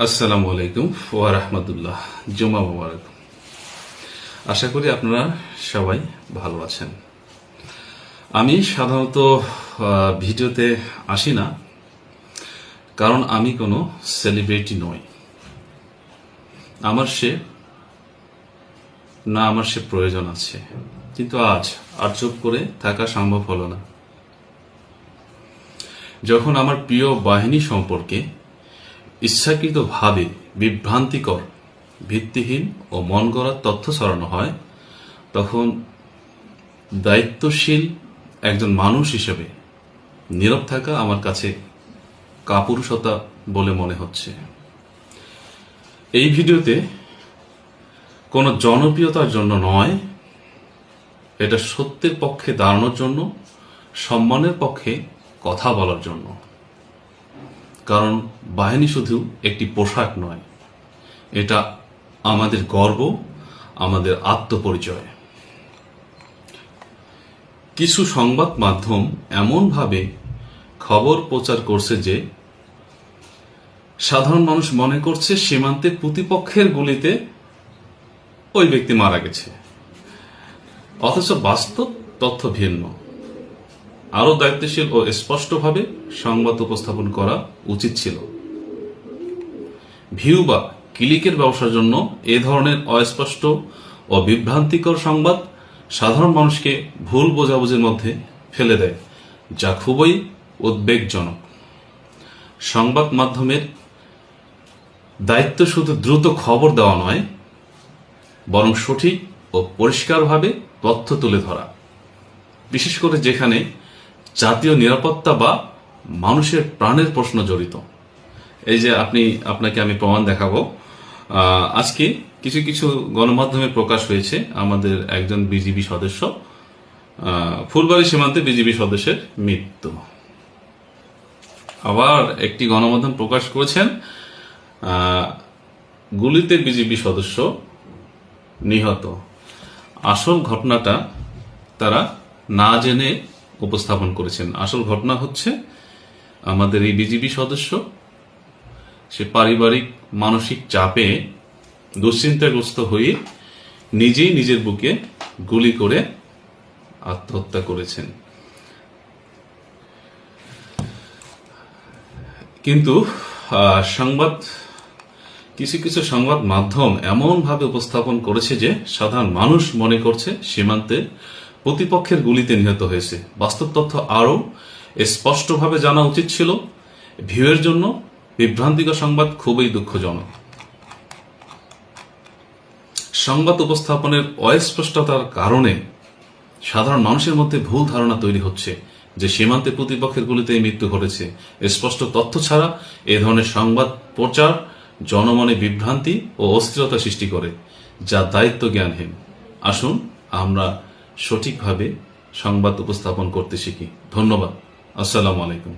আসসালামু আলাইকুম ওয়া রাহমাতুল্লাহ। জুমা মুবারক। আশা করি আপনারা সবাই ভালো আছেন। আমি সাধারণত ভিডিওতে আসি না, কারণ আমি কোনো সেলিব্রিটি নই। আমার সে প্রয়োজন আছে, কিন্তু আজ আর চুপ করে থাকা সম্ভব হলো না। যখন আমার প্রিয় বাহিনী সম্পর্কে ইচ্ছাকৃতভাবে বিভ্রান্তিকর, ভিত্তিহীন ও মন গড়া তথ্য ছড়ানো হয়, তখন দায়িত্বশীল একজন মানুষ হিসেবে নীরব থাকা আমার কাছে কাপুরুষতা বলে মনে হচ্ছে। এই ভিডিওতে কোনো জনপ্রিয়তার জন্য নয়, এটা সত্যের পক্ষে দাঁড়ানোর জন্য, সম্মানের পক্ষে কথা বলার জন্য। কারণ বাহিনী শুধু একটি পোশাক নয়, এটা আমাদের গর্ব, আমাদের আত্মপরিচয়। কিছু সংবাদ মাধ্যম এমনভাবে খবর প্রচার করছে যে সাধারণ মানুষ মনে করছে সীমান্তে প্রতিপক্ষের গুলিতে ওই ব্যক্তি মারা গেছে, অথচ বাস্তব তথ্য ভিন্ন। আরো দায়িত্বশীল ও স্পষ্টভাবে সংবাদ উপস্থাপন করা উচিত ছিল। ভিউ বা ক্লিকের ব্যবসার জন্য এ ধরনের অস্পষ্ট ও বিভ্রান্তিকর সংবাদ সাধারণ মানুষকে ভুল বোঝাবুঝির মধ্যে ফেলে দেয়, যা খুবই উদ্বেগজনক। সংবাদ মাধ্যমের দায়িত্ব শুধু দ্রুত খবর দেওয়া নয়, বরং সঠিক ও পরিষ্কারভাবে তথ্য তুলে ধরা, বিশেষ করে যেখানে জাতীয় নিরাপত্তা বা মানুষের প্রাণের প্রশ্ন জড়িত। এই যে আপনাকে আমি প্রমাণ দেখাবো। আজকে কিছু কিছু গণমাধ্যমে প্রকাশ হয়েছে আমাদের একজন বিজিবি সদস্য, ফুলবাড়ী সীমান্তে বিজিবি সদস্যের মৃত্যু। আবার একটি গণমাধ্যম প্রকাশ করেছেন গুলিতে বিজিবি সদস্য নিহত। আসল ঘটনাটা তারা না জেনে উপস্থাপন করেছেন। আসল ঘটনা হচ্ছে আমাদের এই বিজিবি সদস্য সে পারিবারিক মানসিক চাপে দুশ্চিন্তাগ্রস্ত হয়ে নিজেই নিজের বুকে গুলি করে আত্মহত্যা করেছেন। কিন্তু কিছু কিছু সংবাদ মাধ্যম এমনভাবে উপস্থাপন করেছে যে সাধারণ মানুষ মনে করছে সীমান্তে প্রতিপক্ষের গুলিতে নিহত হয়েছে। বাস্তব তথ্য আরও স্পষ্টভাবে জানা উচিত ছিল। ভিউয়ের জন্য বিভ্রান্তিকর সংবাদ খুবই দুঃখজনক। সংবাদ উপস্থাপনের অস্পষ্টতার কারণে সাধারণ মানুষের মধ্যে ভুল ধারণা তৈরি হচ্ছে যে সীমান্তে প্রতিপক্ষের গুলিতে মৃত্যু ঘটেছে। স্পষ্ট তথ্য ছাড়া এ ধরনের সংবাদ প্রচার জনমনে বিভ্রান্তি ও অস্থিরতা সৃষ্টি করে, যা দায়িত্ব জ্ঞানহীন। আসুন আমরা সঠিকভাবে সংবাদ উপস্থাপন করতে শিখি। ধন্যবাদ। আসসালামু আলাইকুম।